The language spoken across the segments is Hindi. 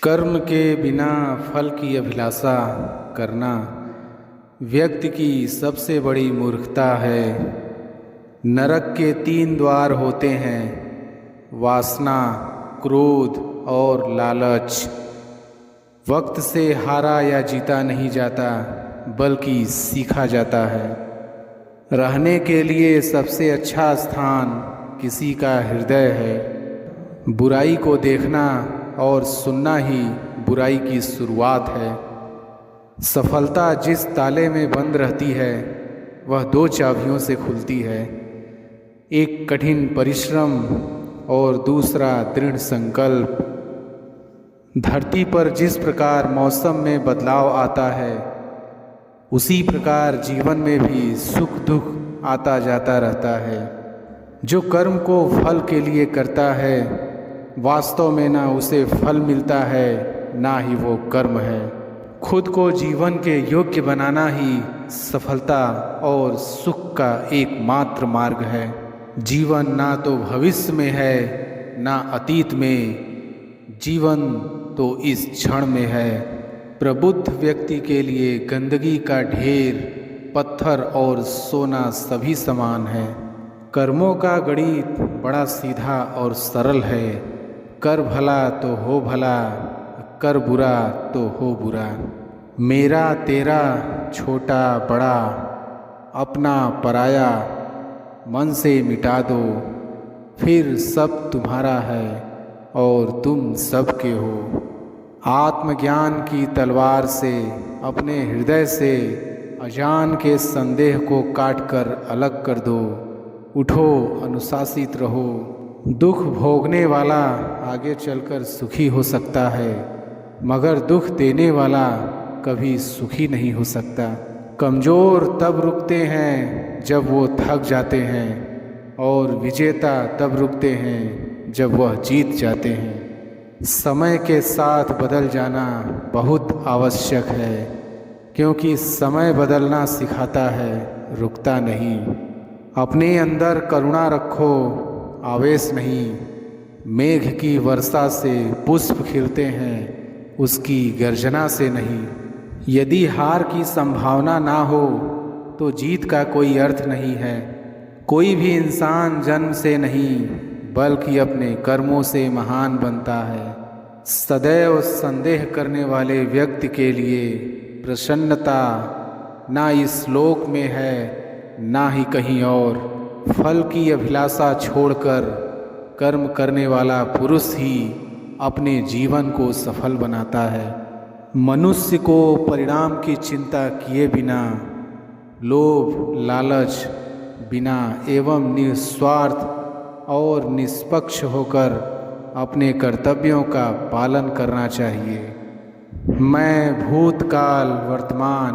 कर्म के बिना फल की अभिलाषा करना व्यक्ति की सबसे बड़ी मूर्खता है। नरक के 3 द्वार होते हैं, वासना, क्रोध और लालच। वक्त से हारा या जीता नहीं जाता, बल्कि सीखा जाता है। रहने के लिए सबसे अच्छा स्थान किसी का हृदय है। बुराई को देखना और सुनना ही बुराई की शुरुआत है। सफलता जिस ताले में बंद रहती है वह 2 चाबियों से खुलती है, एक कठिन परिश्रम और दूसरा दृढ़ संकल्प। धरती पर जिस प्रकार मौसम में बदलाव आता है, उसी प्रकार जीवन में भी सुख दुख आता जाता रहता है। जो कर्म को फल के लिए करता है, वास्तव में ना उसे फल मिलता है, ना ही वो कर्म है। खुद को जीवन के योग्य बनाना ही सफलता और सुख का एकमात्र मार्ग है। जीवन ना तो भविष्य में है, ना अतीत में, जीवन तो इस क्षण में है। प्रबुद्ध व्यक्ति के लिए गंदगी का ढेर, पत्थर और सोना सभी समान है। कर्मों का गणित बड़ा सीधा और सरल है। कर भला तो हो भला, कर बुरा तो हो बुरा। मेरा तेरा, छोटा बड़ा, अपना पराया मन से मिटा दो, फिर सब तुम्हारा है और तुम सब के हो। आत्मज्ञान की तलवार से अपने हृदय से अजान के संदेह को काटकर अलग कर दो। उठो, अनुशासित रहो। दुख भोगने वाला आगे चलकर सुखी हो सकता है, मगर दुख देने वाला कभी सुखी नहीं हो सकता। कमज़ोर तब रुकते हैं जब वो थक जाते हैं, और विजेता तब रुकते हैं जब वह जीत जाते हैं। समय के साथ बदल जाना बहुत आवश्यक है, क्योंकि समय बदलना सिखाता है, रुकता नहीं। अपने अंदर करुणा रखो, आवेश नहीं। मेघ की वर्षा से पुष्प खिलते हैं, उसकी गर्जना से नहीं। यदि हार की संभावना ना हो तो जीत का कोई अर्थ नहीं है। कोई भी इंसान जन्म से नहीं, बल्कि अपने कर्मों से महान बनता है। सदैव संदेह करने वाले व्यक्ति के लिए प्रसन्नता ना इस लोक में है, ना ही कहीं और। फल की अभिलाषा छोड़कर कर्म करने वाला पुरुष ही अपने जीवन को सफल बनाता है। मनुष्य को परिणाम की चिंता किए बिना, लोभ लालच बिना एवं निस्वार्थ और निष्पक्ष होकर अपने कर्तव्यों का पालन करना चाहिए। मैं भूतकाल, वर्तमान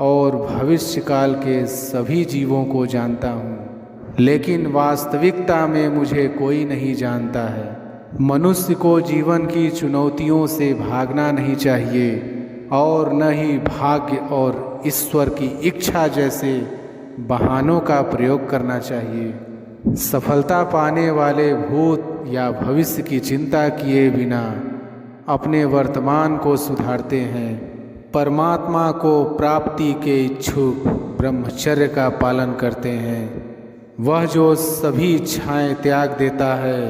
और भविष्यकाल के सभी जीवों को जानता हूँ, लेकिन वास्तविकता में मुझे कोई नहीं जानता है। मनुष्य को जीवन की चुनौतियों से भागना नहीं चाहिए, और न ही भाग्य और ईश्वर की इच्छा जैसे बहानों का प्रयोग करना चाहिए। सफलता पाने वाले भूत या भविष्य की चिंता किए बिना अपने वर्तमान को सुधारते हैं। परमात्मा को प्राप्ति के इच्छुक ब्रह्मचर्य का पालन करते हैं। वह जो सभी इच्छाएं त्याग देता है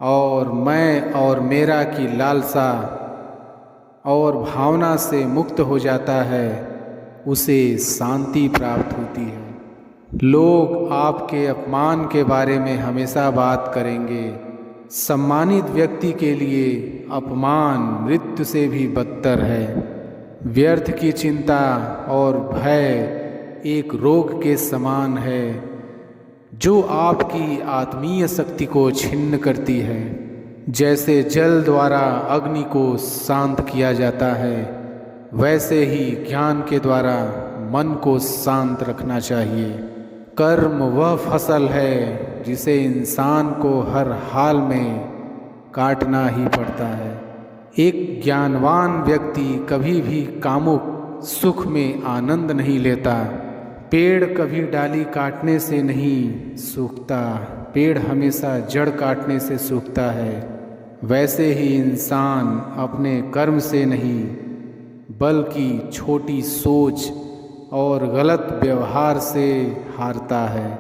और मैं और मेरा की लालसा और भावना से मुक्त हो जाता है, उसे शांति प्राप्त होती है। लोग आपके अपमान के बारे में हमेशा बात करेंगे। सम्मानित व्यक्ति के लिए अपमान मृत्यु से भी बदतर है। व्यर्थ की चिंता और भय एक रोग के समान है, जो आपकी आत्मीय शक्ति को छिन्न करती है। जैसे जल द्वारा अग्नि को शांत किया जाता है, वैसे ही ज्ञान के द्वारा मन को शांत रखना चाहिए। कर्म वह फसल है जिसे इंसान को हर हाल में काटना ही पड़ता है। एक ज्ञानवान व्यक्ति कभी भी कामुक सुख में आनंद नहीं लेता। पेड़ कभी डाली काटने से नहीं सूखता, पेड़ हमेशा जड़ काटने से सूखता है। वैसे ही इंसान अपने कर्म से नहीं बल्कि छोटी सोच और गलत व्यवहार से हारता है।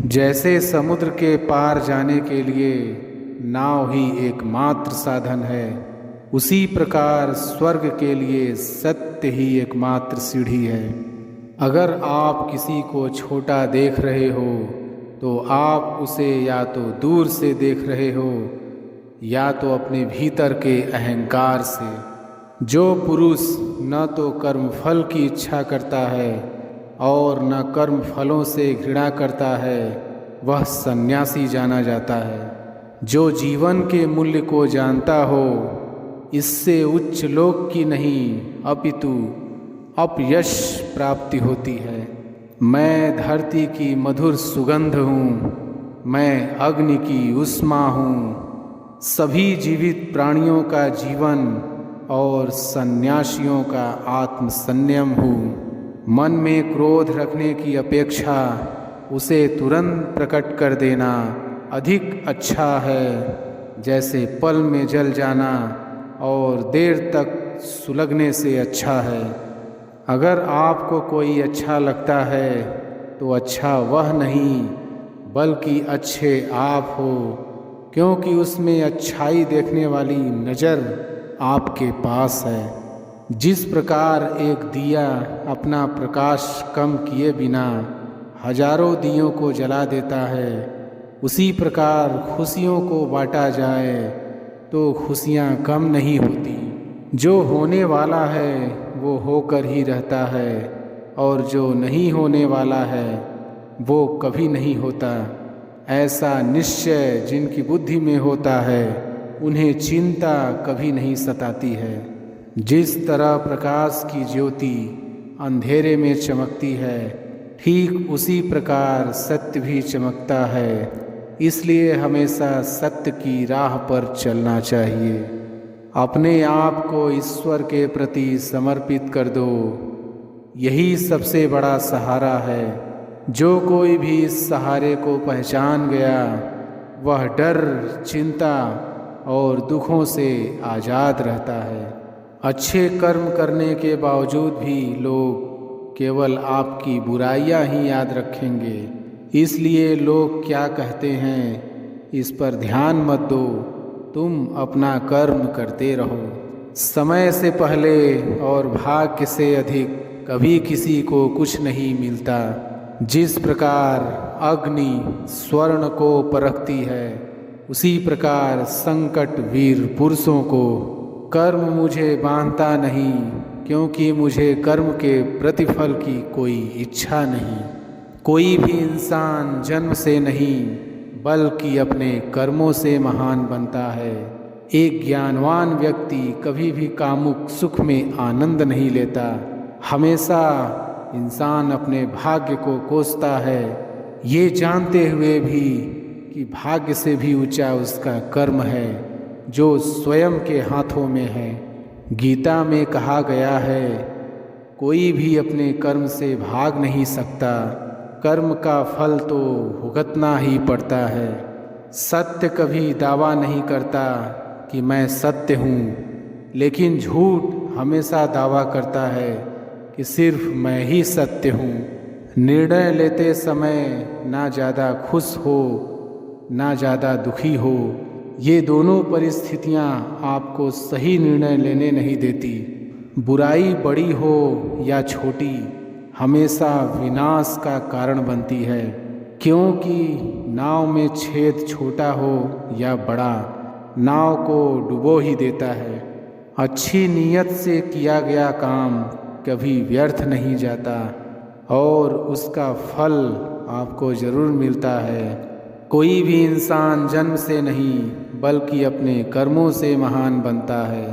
जैसे समुद्र के पार जाने के लिए नाव ही एकमात्र साधन है, उसी प्रकार स्वर्ग के लिए सत्य ही एकमात्र सीढ़ी है। अगर आप किसी को छोटा देख रहे हो तो आप उसे या तो दूर से देख रहे हो या तो अपने भीतर के अहंकार से। जो पुरुष न तो कर्मफल की इच्छा करता है और न कर्म फलों से घृणा करता है, वह सन्यासी जाना जाता है। जो जीवन के मूल्य को जानता हो, इससे उच्च लोक की नहीं अपितु अपयश प्राप्ति होती है। मैं धरती की मधुर सुगंध हूँ, मैं अग्नि की उष्मा हूँ, सभी जीवित प्राणियों का जीवन और सन्यासियों का आत्म संयम हूँ। मन में क्रोध रखने की अपेक्षा उसे तुरंत प्रकट कर देना अधिक अच्छा है, जैसे पल में जल जाना और देर तक सुलगने से अच्छा है। अगर आपको कोई अच्छा लगता है तो अच्छा वह नहीं बल्कि अच्छे आप हो, क्योंकि उसमें अच्छाई देखने वाली नज़र आपके पास है। जिस प्रकार एक दिया अपना प्रकाश कम किए बिना हजारों दियों को जला देता है, उसी प्रकार खुशियों को बांटा जाए तो खुशियाँ कम नहीं होती। जो होने वाला है वो होकर ही रहता है और जो नहीं होने वाला है वो कभी नहीं होता। ऐसा निश्चय जिनकी बुद्धि में होता है, उन्हें चिंता कभी नहीं सताती है। जिस तरह प्रकाश की ज्योति अंधेरे में चमकती है, ठीक उसी प्रकार सत्य भी चमकता है। इसलिए हमेशा सत्य की राह पर चलना चाहिए। अपने आप को ईश्वर के प्रति समर्पित कर दो, यही सबसे बड़ा सहारा है। जो कोई भी इस सहारे को पहचान गया, वह डर, चिंता और दुखों से आज़ाद रहता है। अच्छे कर्म करने के बावजूद भी लोग केवल आपकी बुराइयां ही याद रखेंगे। इसलिए लोग क्या कहते हैं, इस पर ध्यान मत दो, तुम अपना कर्म करते रहो। समय से पहले और भाग्य से अधिक कभी किसी को कुछ नहीं मिलता। जिस प्रकार अग्नि स्वर्ण को परखती है, उसी प्रकार संकट वीर पुरुषों को। कर्म मुझे बांधता नहीं, क्योंकि मुझे कर्म के प्रतिफल की कोई इच्छा नहीं। कोई भी इंसान जन्म से नहीं बल्कि अपने कर्मों से महान बनता है। एक ज्ञानवान व्यक्ति कभी भी कामुक सुख में आनंद नहीं लेता। हमेशा इंसान अपने भाग्य को कोसता है, ये जानते हुए भी कि भाग्य से भी ऊंचा उसका कर्म है जो स्वयं के हाथों में है। गीता में कहा गया है, कोई भी अपने कर्म से भाग नहीं सकता, कर्म का फल तो भुगतना ही पड़ता है। सत्य कभी दावा नहीं करता कि मैं सत्य हूँ, लेकिन झूठ हमेशा दावा करता है कि सिर्फ मैं ही सत्य हूँ। निर्णय लेते समय ना ज़्यादा खुश हो ना ज़्यादा दुखी हो, ये दोनों परिस्थितियाँ आपको सही निर्णय लेने नहीं देती। बुराई बड़ी हो या छोटी, हमेशा विनाश का कारण बनती है, क्योंकि नाव में छेद छोटा हो या बड़ा, नाव को डुबो ही देता है। अच्छी नीयत से किया गया काम कभी व्यर्थ नहीं जाता और उसका फल आपको ज़रूर मिलता है। कोई भी इंसान जन्म से नहीं बल्कि अपने कर्मों से महान बनता है।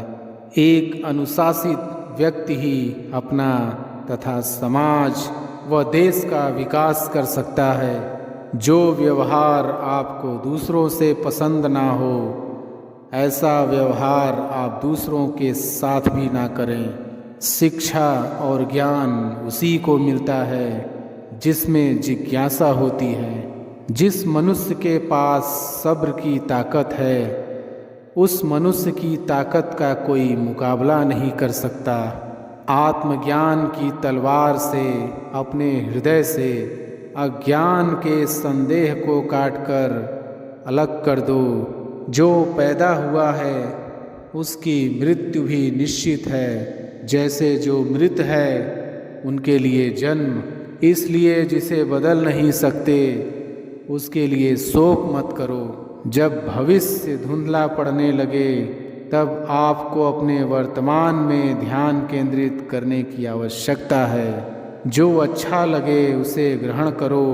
एक अनुशासित व्यक्ति ही अपना तथा समाज व देश का विकास कर सकता है। जो व्यवहार आपको दूसरों से पसंद ना हो, ऐसा व्यवहार आप दूसरों के साथ भी ना करें। शिक्षा और ज्ञान उसी को मिलता है जिसमें जिज्ञासा होती है। जिस मनुष्य के पास सब्र की ताकत है, उस मनुष्य की ताकत का कोई मुकाबला नहीं कर सकता। आत्मज्ञान की तलवार से अपने हृदय से अज्ञान के संदेह को काटकर अलग कर दो। जो पैदा हुआ है उसकी मृत्यु भी निश्चित है, जैसे जो मृत है उनके लिए जन्म। इसलिए जिसे बदल नहीं सकते उसके लिए शोक मत करो। जब भविष्य धुंधला पड़ने लगे तब आपको अपने वर्तमान में ध्यान केंद्रित करने की आवश्यकता है। जो अच्छा लगे उसे ग्रहण करो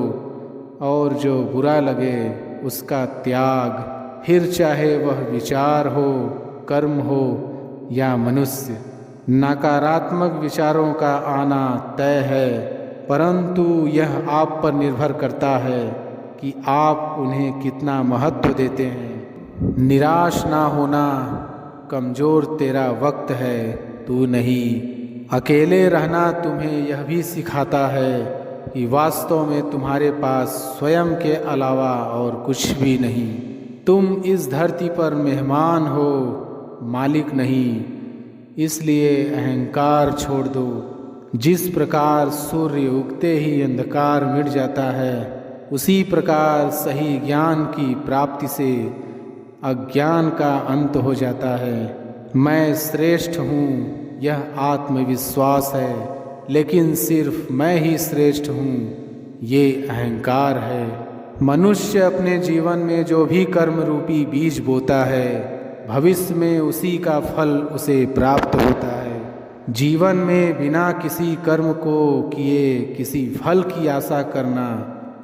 और जो बुरा लगे उसका त्याग। फिर चाहे वह विचार हो, कर्म हो या मनुष्य। नकारात्मक विचारों का आना तय है, परंतु यह आप पर निर्भर करता है कि आप उन्हें कितना महत्व देते हैं। निराश ना होना, कमज़ोर तेरा वक्त है, तू नहीं। अकेले रहना तुम्हें यह भी सिखाता है कि वास्तव में तुम्हारे पास स्वयं के अलावा और कुछ भी नहीं। तुम इस धरती पर मेहमान हो, मालिक नहीं। इसलिए अहंकार छोड़ दो। जिस प्रकार सूर्य उगते ही अंधकार मिट जाता है, उसी प्रकार सही ज्ञान की प्राप्ति से अज्ञान का अंत हो जाता है। मैं श्रेष्ठ हूँ, यह आत्मविश्वास है, लेकिन सिर्फ मैं ही श्रेष्ठ हूँ, ये अहंकार है। मनुष्य अपने जीवन में जो भी कर्म रूपी बीज बोता है, भविष्य में उसी का फल उसे प्राप्त होता है। जीवन में बिना किसी कर्म को किए किसी फल की आशा करना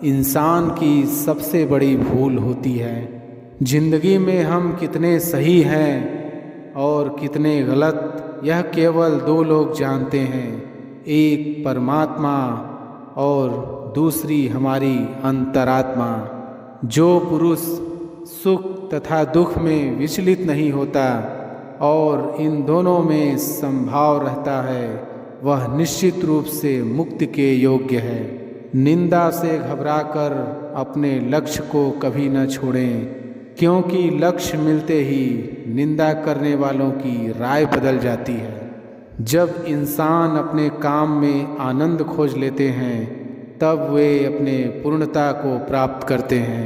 इंसान की सबसे बड़ी भूल होती है। जिंदगी में हम कितने सही हैं और कितने गलत, यह केवल दो लोग जानते हैं। एक परमात्मा और दूसरी हमारी अंतरात्मा। जो पुरुष सुख तथा दुख में विचलित नहीं होता और इन दोनों में संभाव रहता है, वह निश्चित रूप से मुक्ति के योग्य है। निंदा से घबराकर अपने लक्ष्य को कभी न छोड़ें, क्योंकि लक्ष्य मिलते ही निंदा करने वालों की राय बदल जाती है। जब इंसान अपने काम में आनंद खोज लेते हैं, तब वे अपने पूर्णता को प्राप्त करते हैं।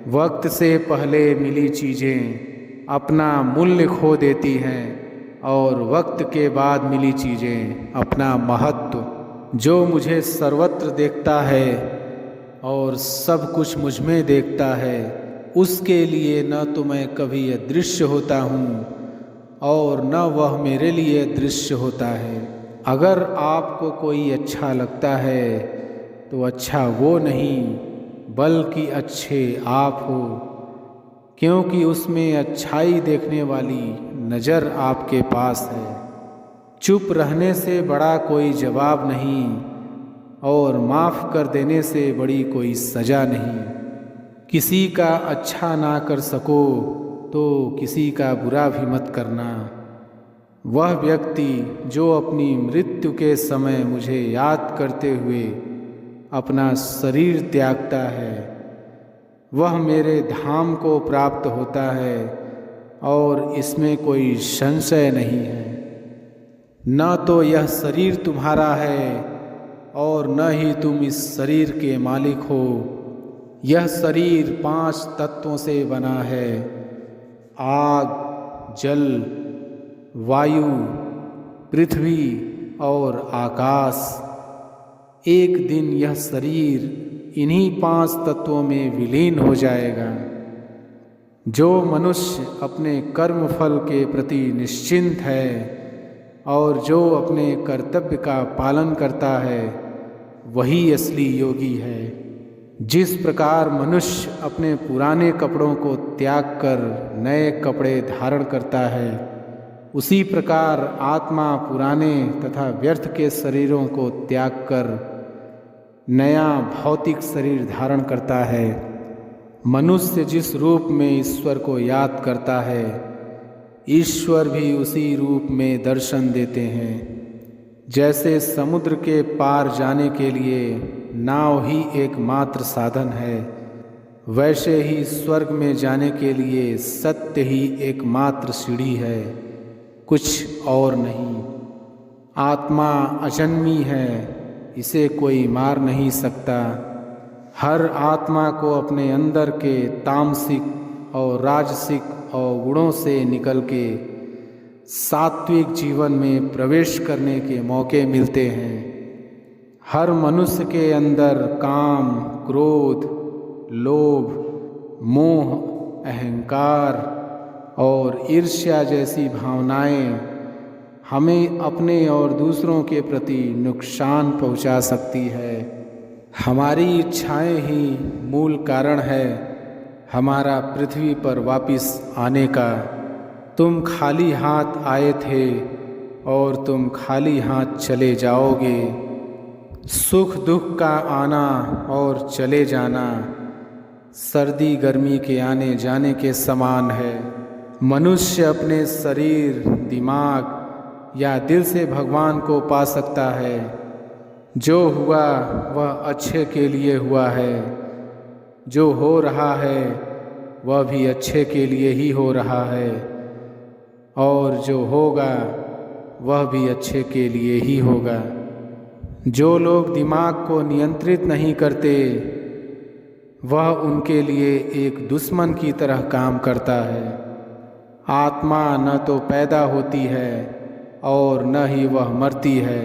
वक्त से पहले मिली चीज़ें अपना मूल्य खो देती हैं और वक्त के बाद मिली चीज़ें अपना महत्व। जो मुझे सर्वत्र देखता है और सब कुछ मुझ में देखता है, उसके लिए न तो मैं कभी अदृश्य होता हूँ और न वह मेरे मेरे दृश्य होता है। अगर आपको कोई अच्छा लगता है तो अच्छा वो नहीं बल्कि अच्छे आप हो, क्योंकि उसमें अच्छाई देखने वाली नज़र आपके पास है। चुप रहने से बड़ा कोई जवाब नहीं और माफ़ कर देने से बड़ी कोई सज़ा नहीं। किसी का अच्छा ना कर सको तो किसी का बुरा भी मत करना। वह व्यक्ति जो अपनी मृत्यु के समय मुझे याद करते हुए अपना शरीर त्यागता है, वह मेरे धाम को प्राप्त होता है और इसमें कोई संशय नहीं है। न तो यह शरीर तुम्हारा है और न ही तुम इस शरीर के मालिक हो। यह शरीर 5 तत्वों से बना है: आग, जल, वायु, पृथ्वी और आकाश। एक दिन यह शरीर इन्हीं 5 तत्वों में विलीन हो जाएगा। जो मनुष्य अपने कर्म फल के प्रति निश्चिंत है और जो अपने कर्तव्य का पालन करता है, वही असली योगी है। जिस प्रकार मनुष्य अपने पुराने कपड़ों को त्याग कर नए कपड़े धारण करता है, उसी प्रकार आत्मा पुराने तथा व्यर्थ के शरीरों को त्याग कर नया भौतिक शरीर धारण करता है। मनुष्य जिस रूप में ईश्वर को याद करता है, ईश्वर भी उसी रूप में दर्शन देते हैं। जैसे समुद्र के पार जाने के लिए नाव ही एकमात्र साधन है, वैसे ही स्वर्ग में जाने के लिए सत्य ही एकमात्र सीढ़ी है, कुछ और नहीं। आत्मा अजन्मी है, इसे कोई मार नहीं सकता। हर आत्मा को अपने अंदर के तामसिक और राजसिक और गुणों से निकल के सात्विक जीवन में प्रवेश करने के मौके मिलते हैं। हर मनुष्य के अंदर काम, क्रोध, लोभ, मोह, अहंकार और ईर्ष्या जैसी भावनाएं हमें अपने और दूसरों के प्रति नुकसान पहुंचा सकती है। हमारी इच्छाएं ही मूल कारण है हमारा पृथ्वी पर वापस आने का। तुम खाली हाथ आए थे और तुम खाली हाथ चले जाओगे। सुख दुख का आना और चले जाना सर्दी गर्मी के आने जाने के समान है। मनुष्य अपने शरीर, दिमाग या दिल से भगवान को पा सकता है। जो हुआ वह अच्छे के लिए हुआ है, जो हो रहा है वह भी अच्छे के लिए ही हो रहा है, और जो होगा वह भी अच्छे के लिए ही होगा। जो लोग दिमाग को नियंत्रित नहीं करते वह उनके लिए एक दुश्मन की तरह काम करता है। आत्मा न तो पैदा होती है और न ही वह मरती है।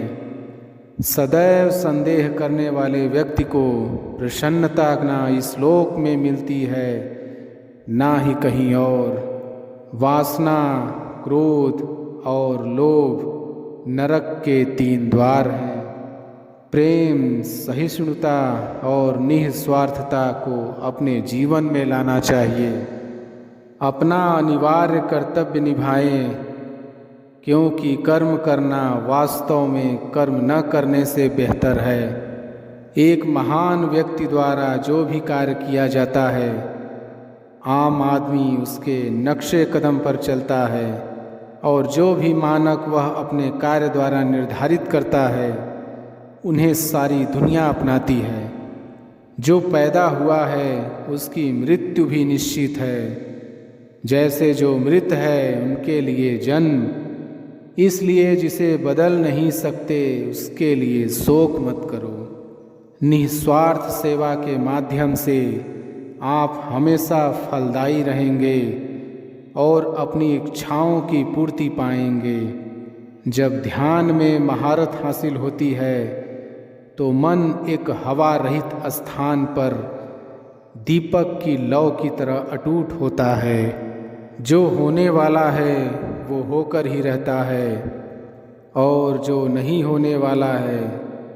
सदैव संदेह करने वाले व्यक्ति को प्रसन्नता ना इस लोक में मिलती है ना ही कहीं और। वासना, क्रोध और लोभ नरक के 3 द्वार हैं। प्रेम, सहिष्णुता और निस्वार्थता को अपने जीवन में लाना चाहिए। अपना अनिवार्य कर्तव्य निभाएं, क्योंकि कर्म करना वास्तव में कर्म न करने से बेहतर है। एक महान व्यक्ति द्वारा जो भी कार्य किया जाता है, आम आदमी उसके नक्शे कदम पर चलता है, और जो भी मानक वह अपने कार्य द्वारा निर्धारित करता है उन्हें सारी दुनिया अपनाती है। जो पैदा हुआ है उसकी मृत्यु भी निश्चित है। जैसे जो मृत है उनके लिए जन्म, इसलिए जिसे बदल नहीं सकते उसके लिए शोक मत करो। निस्वार्थ सेवा के माध्यम से आप हमेशा फलदायी रहेंगे और अपनी इच्छाओं की पूर्ति पाएंगे। जब ध्यान में महारत हासिल होती है तो मन एक हवा रहित स्थान पर दीपक की लौ की तरह अटूट होता है। जो होने वाला है वो होकर ही रहता है, और जो नहीं होने वाला है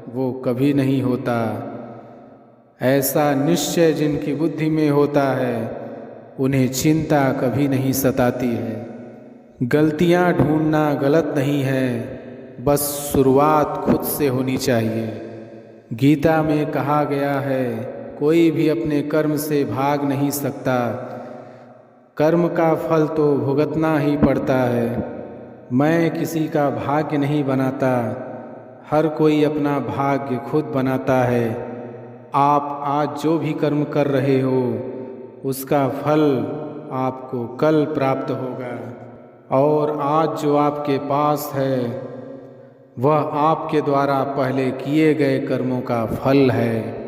वो कभी नहीं होता। ऐसा निश्चय जिनकी बुद्धि में होता है उन्हें चिंता कभी नहीं सताती है। गलतियां ढूंढना गलत नहीं है, बस शुरुआत खुद से होनी चाहिए। गीता में कहा गया है, कोई भी अपने कर्म से भाग नहीं सकता। कर्म का फल तो भुगतना ही पड़ता है। मैं किसी का भाग्य नहीं बनाता, हर कोई अपना भाग्य खुद बनाता है। आप आज जो भी कर्म कर रहे हो उसका फल आपको कल प्राप्त होगा, और आज जो आपके पास है वह आपके द्वारा पहले किए गए कर्मों का फल है।